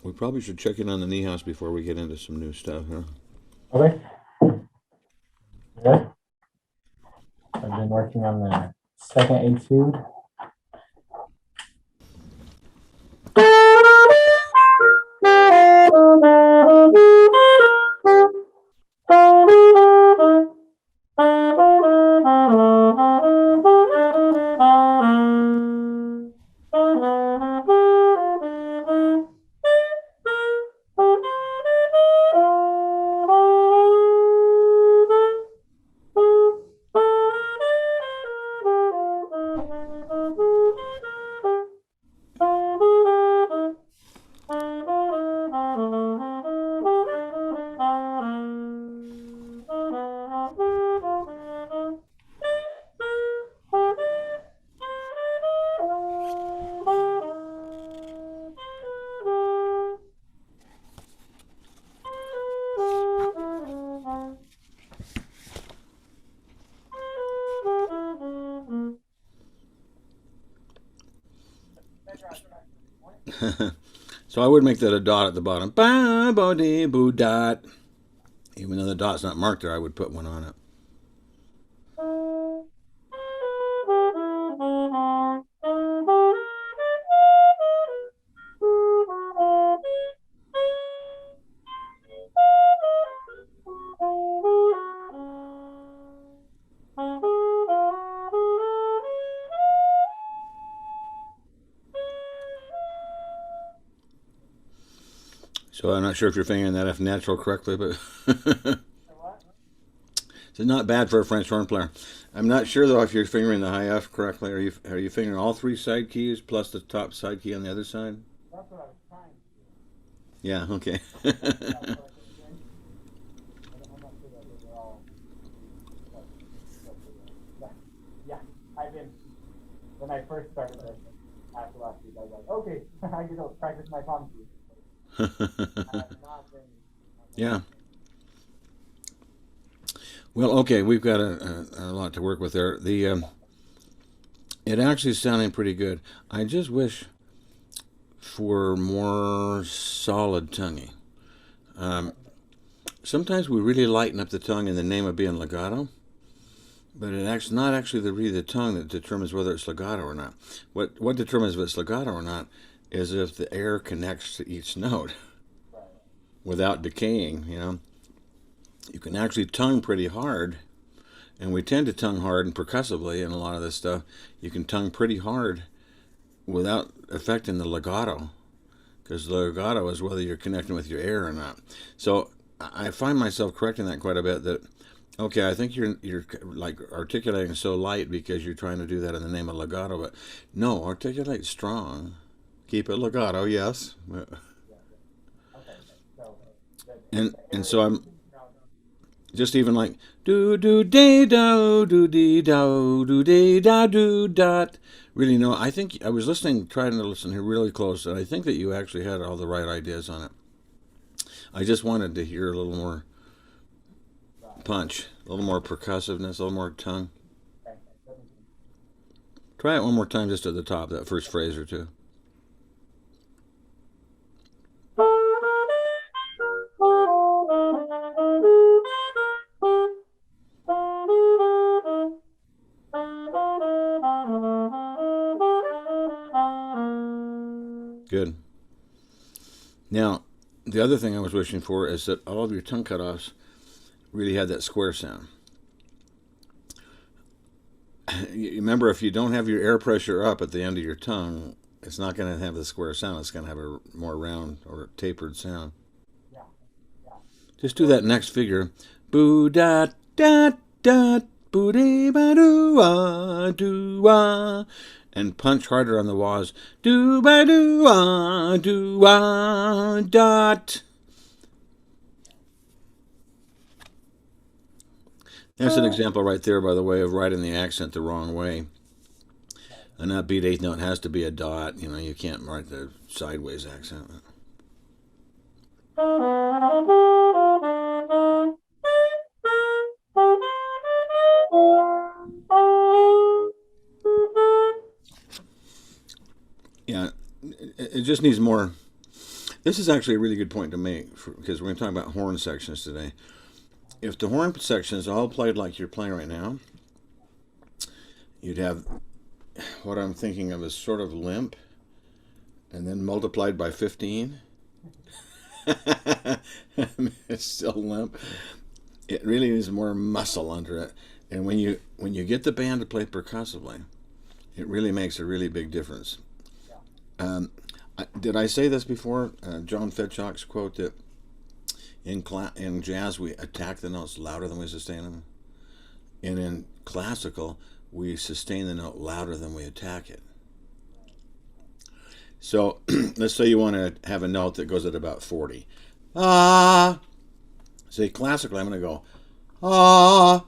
We probably should check in on the knee house before we get into some new stuff, huh? Okay. Yeah. I've been working on the second etude. So I would make that a dot at the bottom. Ba bo dee boo dot. Even though the dot's not marked there, I would put one on it. So I'm not sure if you're fingering that F natural correctly, but it's not bad for a French horn player. I'm not sure though if you're fingering the high F correctly. Are you fingering all three side keys plus the top side key on the other side? That's what I was trying to do. Yeah. Okay. That's what I think again. I'm not sure that those are all. Yeah. Yeah. I've been, when I first started this after last week, I was like, okay, I can go practice my palm keys. I have not been. Yeah. Well, okay, we've got a lot to work with there. It actually is sounding pretty good. I just wish for more solid tonguing. Um, Sometimes we really lighten up the tongue in the name of being legato, but it's not actually really the tongue that determines whether it's legato or not. What determines if it's legato or not is if the air connects to each note without decaying. You can actually tongue pretty hard, and we tend to tongue hard and percussively in a lot of this stuff. You can tongue pretty hard without affecting the legato, because the legato is whether you're connecting with your air or not. So I find myself correcting that quite a bit. That okay, I think you're like articulating so light because you're trying to do that in the name of legato, but no, articulate strong. Keep it legato, yes. Okay. So the And air so is I'm moving around. just even like do do dee do dee do dee da do dot. Really, no. I think I was listening, trying to listen here really close, and I think that you actually had all the right ideas on it. I just wanted to hear a little more Right. punch, a little more percussiveness, a little more tongue. Okay. That makes sense. Try it one more time, just at the top, that first phrase or two. Good. Now, the other thing I was wishing for is that all of your tongue cutoffs really had that square sound. You remember, if you don't have your air pressure up at the end of your tongue, it's not going to have the square sound. It's going to have a more round or tapered sound. Yeah. Yeah. Just do that next figure. Boo da da da boo dee ba doo ah doo ah. And punch harder on the wahs. Do ba doo ah dot. That's an example right there, by the way, of writing the accent the wrong way. Right. An upbeat eighth note has to be a dot. You can't write the sideways accent. Yeah, it just needs more. This is actually a really good point to make because we're going to talk about horn sections today. If the horn sections all played like you're playing right now, you'd have what I'm thinking of as sort of limp, and then multiplied by 15. It's still limp. It really needs more muscle under it. And when you get the band to play percussively, it really makes a really big difference. Did I say this before? John Fedchock's quote that in jazz we attack the notes louder than we sustain them, and in classical we sustain the note louder than we attack it. So let's say you want to have a note that goes at about 40. Ah. Say classically, I'm going to go ah,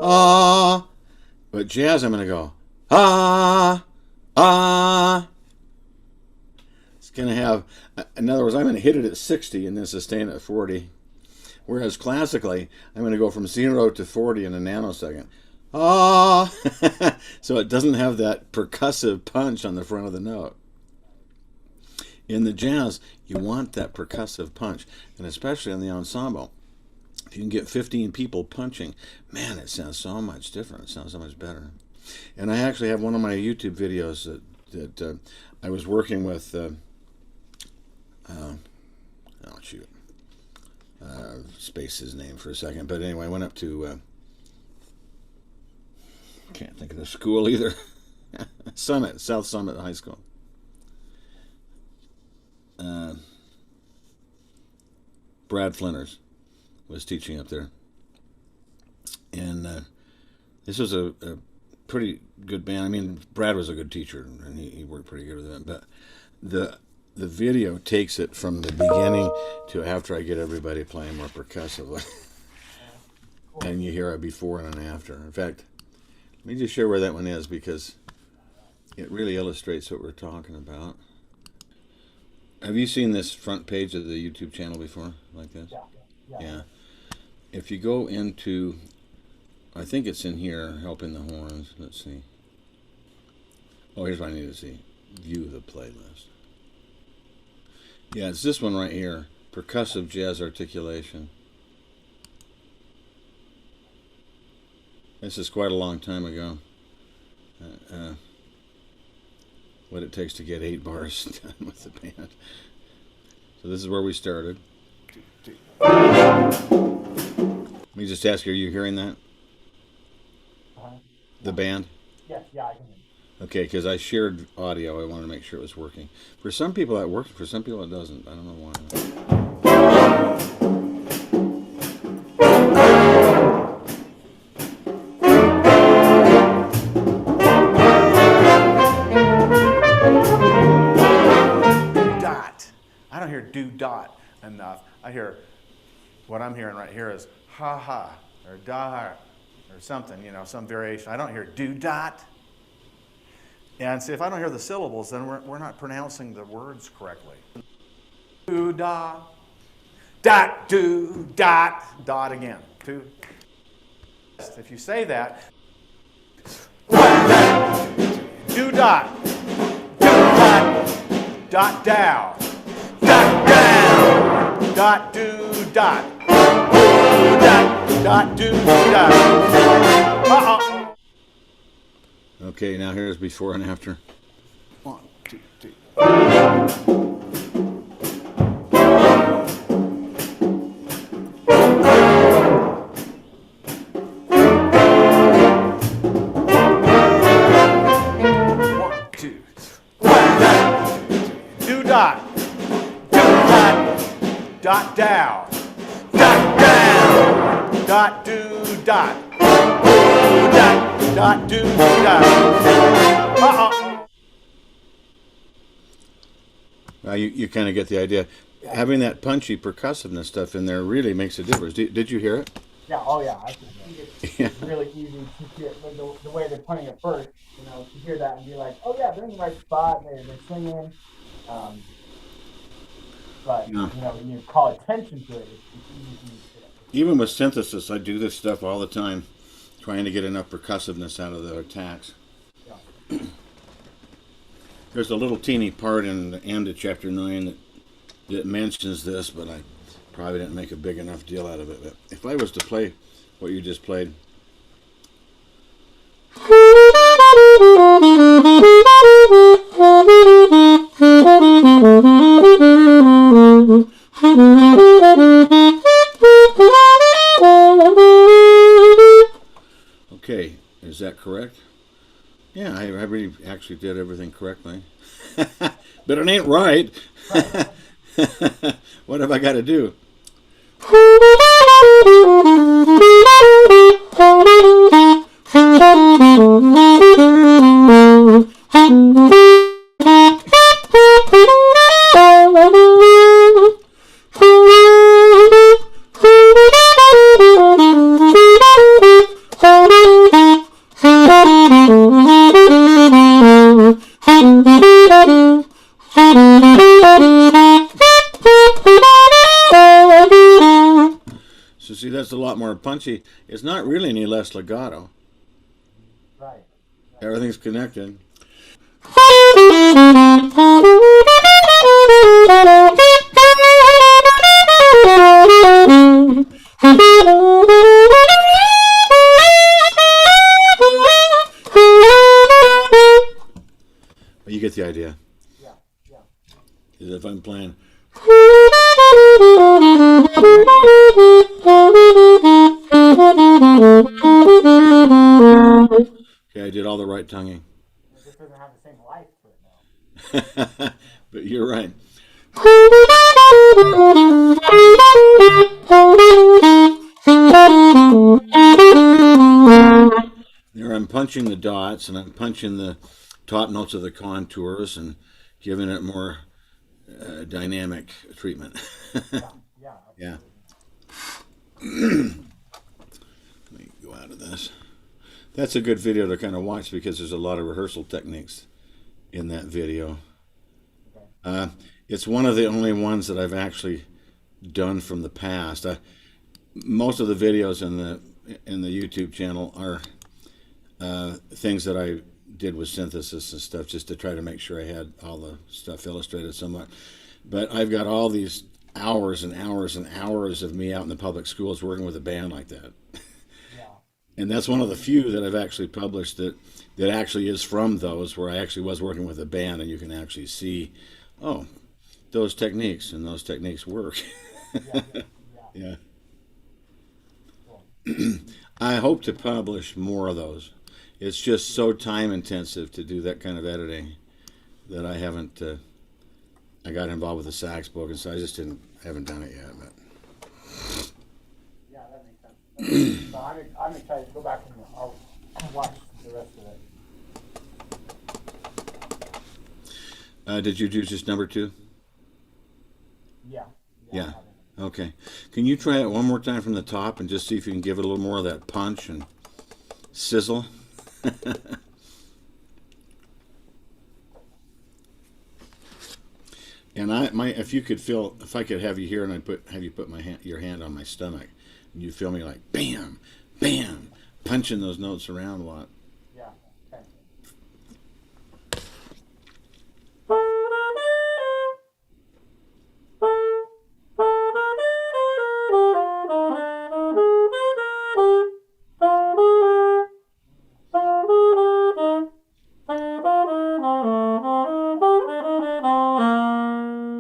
ah. But jazz, I'm going to go ah, ah. It's going to have, in other words, I'm going to hit it at 60 and then sustain it at 40. Whereas classically, I'm going to go from 0 to 40 in a nanosecond. Ah. So it doesn't have that percussive punch on the front of the note. In the jazz, you want that percussive punch, and especially in the ensemble. If you can get 15 people punching, man, it sounds so much different. It sounds so much better. And I actually have one of my YouTube videos that I was working with, space his name for a second, but anyway, I went up to, can't think of the school either, South Summit High School. Brad Flinters was teaching up there, and this was a pretty good band. I mean, Brad was a good teacher, and he worked pretty good with them. But the video takes it from the beginning to after I get everybody playing more percussively, and you hear a before and an after. In fact, let me just share where that one is because it really illustrates what we're talking about. Have you seen this front page of the YouTube channel before, like this? Yeah. If you go into, I think it's in here, helping the horns. Let's see. Oh, here's what I need to see. View the playlist. Yeah, it's this one right here. Percussive jazz articulation. This is quite a long time ago. What it takes to get 8 bars done with the band. So this is where we started. Let me just ask you, are you hearing that? The band? Yes, yeah, I can hear you. Okay, because I shared audio. I wanted to make sure it was working. For some people that works, for some people it doesn't. I don't know why. I don't hear do dot enough. I hear, what I'm hearing right here is ha ha or da ha or something, some variation. I don't hear do dot. And see, if I don't hear the syllables, then we're not pronouncing the words correctly. Do da, dot do dot, dot again. Do. If you say that, do dot, dot down. Dot down, dot do dot, dot do dot. Okay, now here's before and after. 1, 2, 3. 1, 2. Do dot. Dot down, dot do dot, dot do dot. Now you kind of get the idea. Having that punchy percussiveness stuff in there really makes a difference. Did you hear it? Yeah, oh yeah, I can hear it. It's really easy to hear the way they're playing it first, to hear that and be like, oh yeah, they're in the right spot, they're singing. But, when you call attention to it, it's easy to use it. Even with synthesis, I do this stuff all the time, trying to get enough percussiveness out of the attacks. Yeah. There's a little teeny part in the end of chapter 9 that It mentions this, but I probably didn't make a big enough deal out of it. But if I was to play what you just played, okay, is that correct? Yeah, I really actually did everything correctly. But it ain't right. Right. What have I got to do? So see, that's a lot more punchy. It's not really any less legato. Right. Everything's connected. But you get the idea. Yeah. Yeah. Is if I'm playing. Okay, I did all the right tonguing. It just doesn't have the same life to it now. But you're right. There I'm punching the dots and I'm punching the top notes of the contours and giving it more dynamic treatment. Yeah. Yeah. Yeah. Absolutely. Let me go out of this. That's a good video to kind of watch because there's a lot of rehearsal techniques in that video. Okay. It's one of the only ones that I've actually done from the past. Most of the videos in the YouTube channel are things that I did with synthesis and stuff, just to try to make sure I had all the stuff illustrated somewhat. But I've got all these hours and hours and hours of me out in the public schools working with a band like that. Yeah. And that's one of the few that I've actually published that actually is from those where I actually was working with a band, and you can actually see, oh, those techniques, and those techniques work. Yeah. Yeah. Yeah. Cool. I hope to publish more of those. It's just so time intensive to do that kind of editing that I haven't. I got involved with the sax book, and so I just haven't done it yet. But Yeah, that makes sense. So I'm excited to go back and I'll watch the rest of it. did you do just number 2? Yeah. Yeah. Okay. Can you try it one more time from the top and just see if you can give it a little more of that punch and sizzle? And if you could feel, if I could have you here and have you put your hand on my stomach, and you feel me like bam, bam, punching those notes around a lot. Yeah. Okay.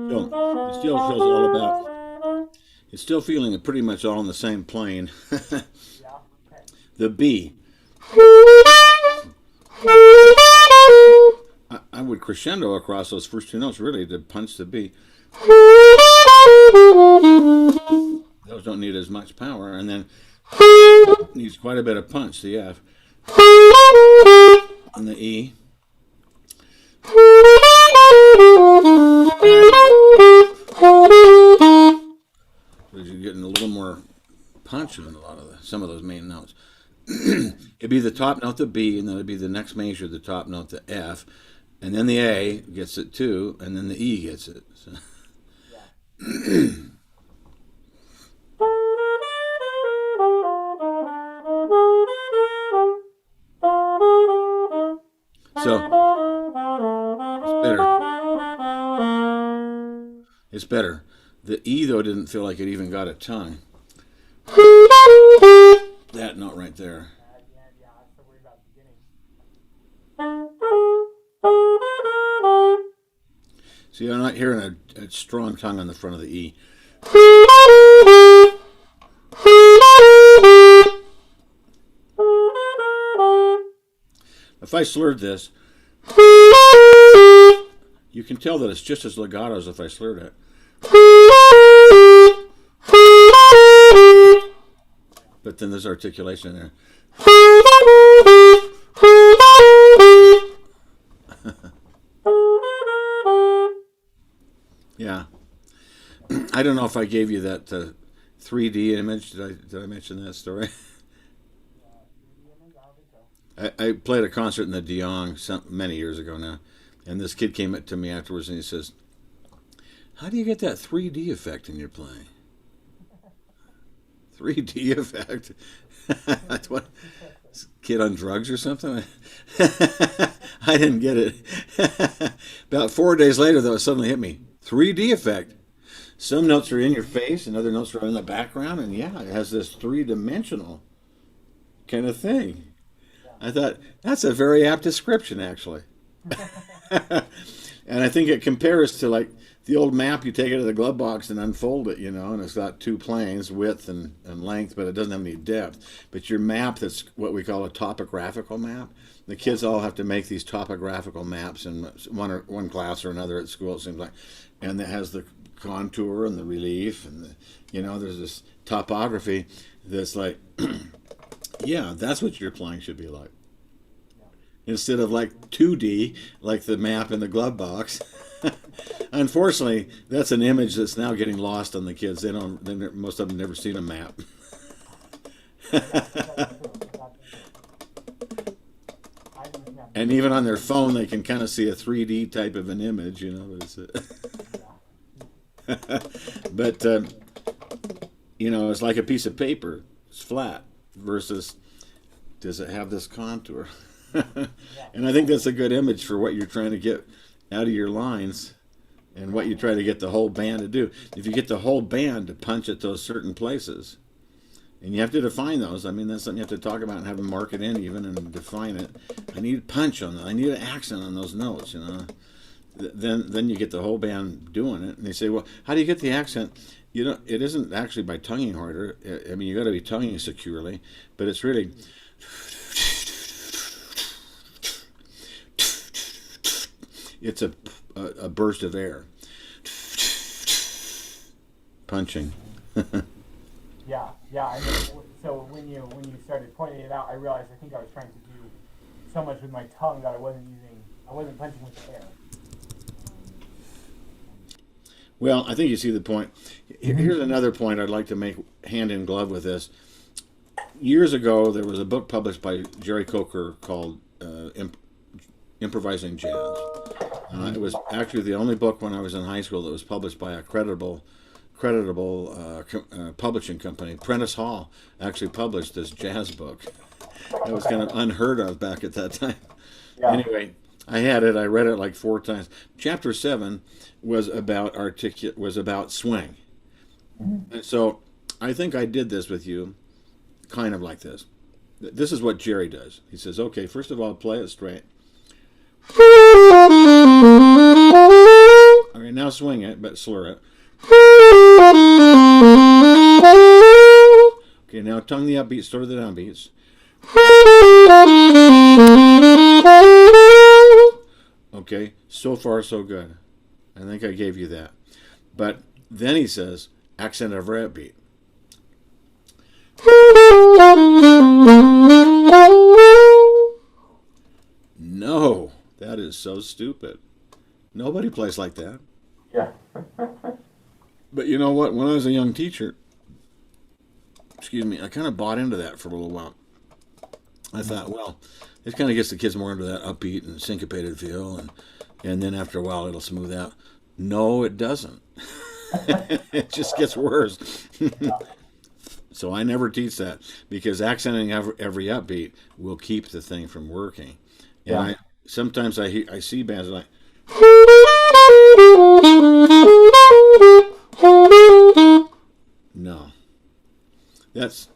So it still feels all about. It's still feeling pretty much all on the same plane. Yeah. Okay. The B. I would crescendo across those first 2 notes really to punch the B. Those don't need as much power, and then needs quite a bit of punch, the F. And the E. Because you're getting a little more punch in some of those main notes. It'd be the top note, the B, and then it'd be the next measure, the top note, the F, and then the A gets it too, and then the E gets it. So. So it's better. It's better. The E, though, didn't feel like it even got a tongue. That note right there. Yeah, I'm so worried about the beginning. See, I'm not hearing a strong tongue on the front of the E. If I slurred this, you can tell that it's just as legato as if I slurred it. But then there's articulation in there. Yeah. I don't know if I gave you that 3D image. Did I mention that story? I played a concert in the Diong many years ago now, and this kid came up to me afterwards and he says, "How do you get that 3D effect in your playing?" 3D effect? That's what, kid on drugs or something? I didn't get it. About 4 days later, though, it suddenly hit me. 3D effect. Some notes are in your face and other notes are in the background, and yeah, it has this three-dimensional kind of thing. I thought, that's a very apt description, actually. And I think it compares to, like, the old map. You take it to the glove box and unfold it, and it's got two planes, width and length, but it doesn't have any depth. But your map, that's what we call a topographical map. The kids all have to make these topographical maps in one class or another at school, it seems like. And it has the contour and the relief, and there's this topography that's like, yeah, that's what your playing should be like. Instead of like 2D, like the map in the glove box. Unfortunately, that's an image that's now getting lost on the kids. Most of them never seen a map. And even on their phone, they can kind of see a 3D type of an image, But it's like a piece of paper. It's flat versus, does it have this contour? And I think that's a good image for what you're trying to get out of your lines and what you try to get the whole band to do. If you get the whole band to punch at those certain places, and you have to define those. I mean, that's something you have to talk about and have them mark it in even and define it. I need punch on that. I need an accent on those notes, Then you get the whole band doing it. And they say, well, how do you get the accent? It isn't actually by tonguing harder. I mean, you got to be tonguing securely, but it's really... It's a burst of air. Punching. Yeah. I mean, so when you started pointing it out, I realized I think I was trying to do so much with my tongue that I wasn't punching with the air. Well, I think you see the point. Here's another point I'd like to make hand in glove with this. Years ago, there was a book published by Jerry Coker called Improvising Jazz. It was actually the only book when I was in high school that was published by a creditable publishing company. Prentice Hall actually published this jazz book. It was kind of unheard of back at that time. Yeah. Anyway, I had it. I read it like 4 times. Chapter 7 was about swing. Mm-hmm. And so I think I did this with you, kind of like this. This is what Jerry does. He says, okay, first of all, play it straight. Okay, now swing it, but slur it. Okay, now tongue the upbeats, sort of the downbeats. Okay, so far so good. I think I gave you that. But then he says, accent over upbeat. No, that is so stupid. Nobody plays like that. Yeah. But you know what? When I was a young teacher, I kind of bought into that for a little while. I thought, well, it kind of gets the kids more into that upbeat and syncopated feel, and then after a while it'll smooth out. No, it doesn't. It just gets worse. So I never teach that, because accenting every upbeat will keep the thing from working. And yeah. Sometimes I see bands like... No. That's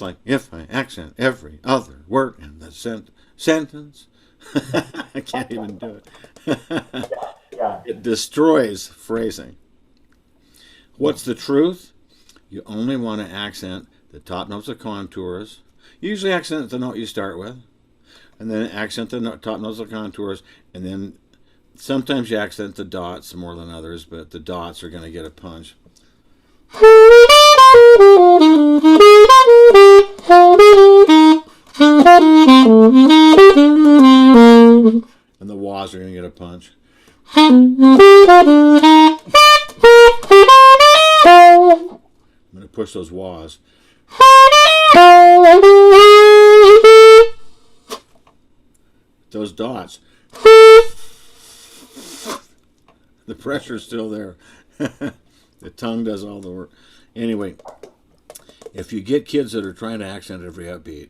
like if I accent every other word in the sentence. I can't even do it. Yeah. It destroys phrasing. What's the truth? You only want to accent the top notes of contours. You usually accent the note you start with, and then accent the top notes of contours, and then sometimes you accent the dots more than others, but the dots are going to get a punch. And the wahs are going to get a punch. I'm going to push those wahs. Those dots. The pressure's still there. The tongue does all the work. Anyway, if you get kids that are trying to accent every upbeat,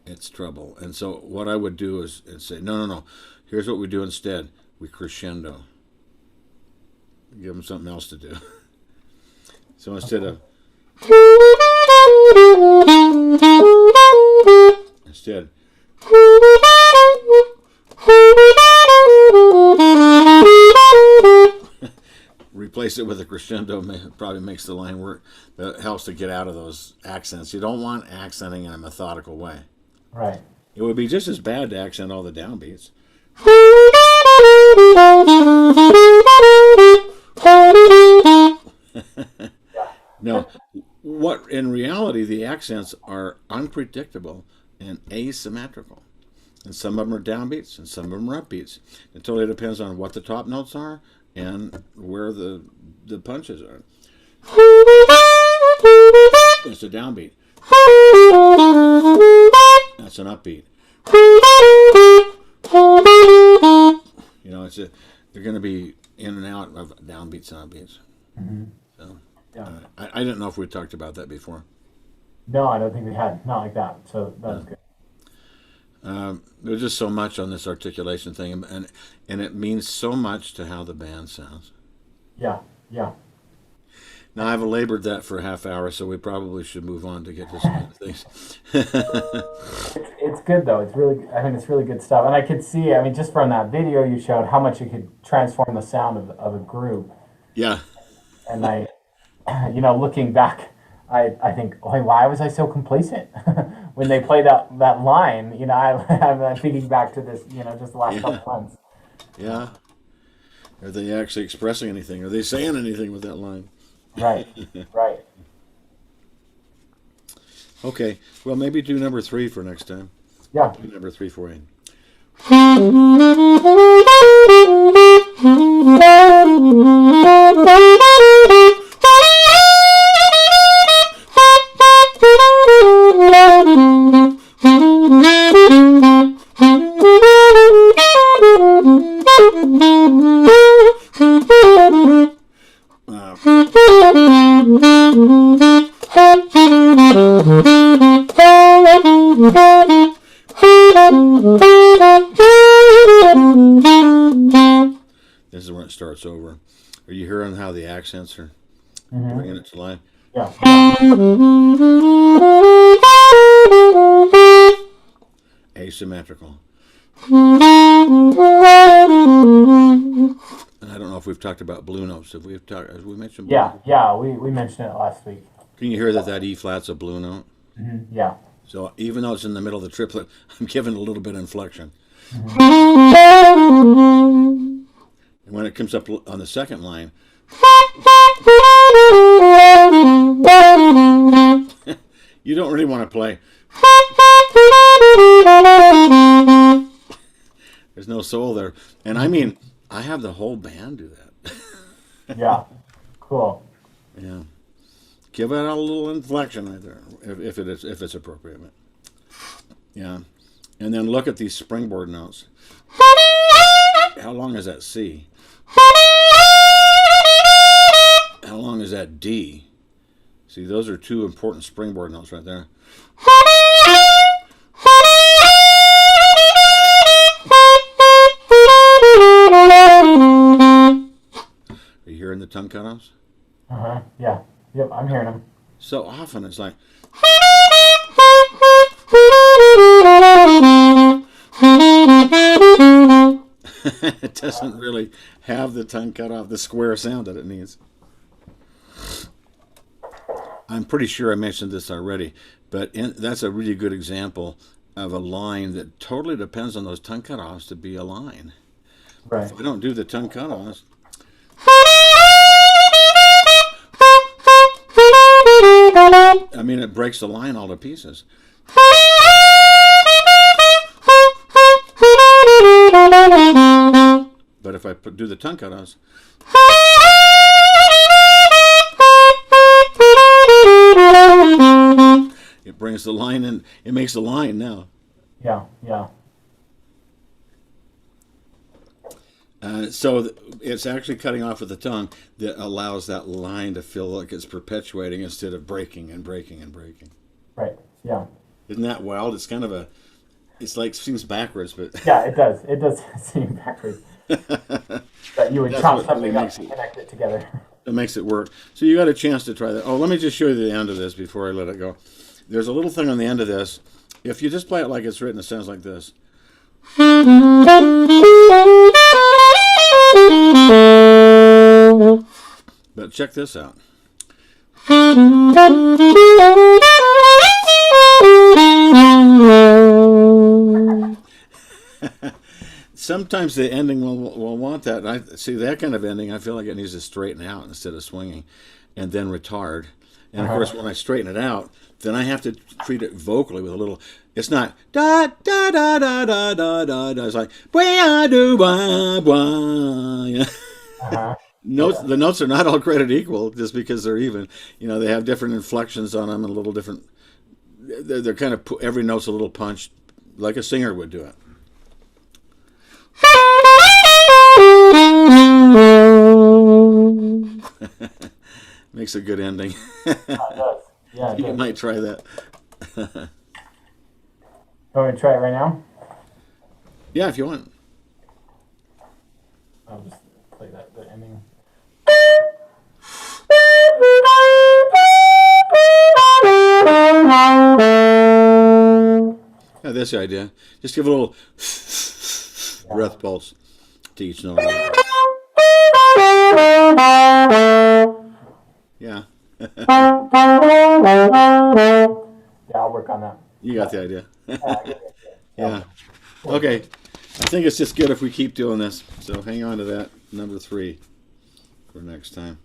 it's trouble. And so what I would do is say, no. Here's what we do instead. We crescendo. Give them something else to do. So instead of... Instead... Replace it with a crescendo, probably makes the line work. But it helps to get out of those accents. You don't want accenting in a methodical way. Right. It would be just as bad to accent all the downbeats. No, what in reality the accents are unpredictable and asymmetrical. And some of them are downbeats and some of them are upbeats. It totally depends on what the top notes are and where the punches are. It's a downbeat. That's an upbeat. You know, they're going to be in and out of downbeats and upbeats. Mm-hmm. So, Yeah. I didn't know if we talked about that before. No, I don't think we had. Not like that. So that's good. There's just so much on this articulation thing, and it means so much to how the band sounds. Yeah. Yeah. Now, I've labored that for a half hour, so we probably should move on to get to some other things. It's good though. I think it's really good stuff. And I could see, I mean, just from that video you showed, how much you could transform the sound of a group. Yeah. And looking back, I think, oh, why was I so complacent when they played that line? I'm thinking back to this, just the last couple months. Yeah. Are they actually expressing anything? Are they saying anything with that line? Right. Right. Okay. Well, maybe do number 3 for next time. Yeah. Do number 3 for you. This is when it starts over. Are you hearing how the accents are bringing it to life? Yeah. Asymmetrical. And I don't know if we've talked about blue notes. Have we mentioned blue notes? Yeah. We mentioned it last week. Can you hear that E flat's a blue note? Mm-hmm. Yeah. So even though it's in the middle of the triplet, I'm giving a little bit of inflection. And when it comes up on the second line, you don't really want to play. There's no soul there. And I mean, I have the whole band do that. Yeah. Cool. Yeah. Give it a little inflection right there, if it's appropriate. Yeah. And then look at these springboard notes. How long is that C? How long is that D? See, those are two important springboard notes right there. Are you hearing the tongue cutoffs? Yeah. Yep, I'm hearing them. So often it's like. It doesn't really have the tongue cut off, the square sound that it needs. I'm pretty sure I mentioned this already, but that's a really good example of a line that totally depends on those tongue cutoffs to be a line. Right. If I don't do the tongue cutoffs, I mean, it breaks the line all to pieces. But if I do the tongue cutoffs, it brings the line in. It makes the line now. Yeah, yeah. So it's actually cutting off with the tongue that allows that line to feel like it's perpetuating instead of breaking and breaking and breaking. Right. Yeah. Isn't that wild? It's kind of it's like seems backwards, but Yeah, it does. It does seem backwards. That you would That's chop what something really up makes and it- connect it together. it makes it work. So you got a chance to try that. Oh, let me just show you the end of this before I let it go. There's a little thing on the end of this. If you just play it like it's written, it sounds like this. But check this out. Sometimes the ending will want that. And I see that kind of ending. I feel like it needs to straighten out instead of swinging, and then retard. And of course, when I straighten it out, then I have to treat it vocally with a little. It's not da da da da da da da da. It's like blah do blah blah. You know? Notes. The notes are not all created equal just because they're even. You know, they have different inflections on them and a little different. They're kind of every note's a little punched, like a singer would do it. Makes a good ending. Yeah, it does. Yeah, it You does. might try that. Want me to try it right now? Yeah, if you want. I'll just play the ending. Yeah, that's the idea. Just give a little breath pulse to each note. Yeah, Yeah, I'll work on that. you got the idea. Yeah, I get it. Yeah. Okay. I think it's just good if we keep doing this. So hang on to that number 3 for next time.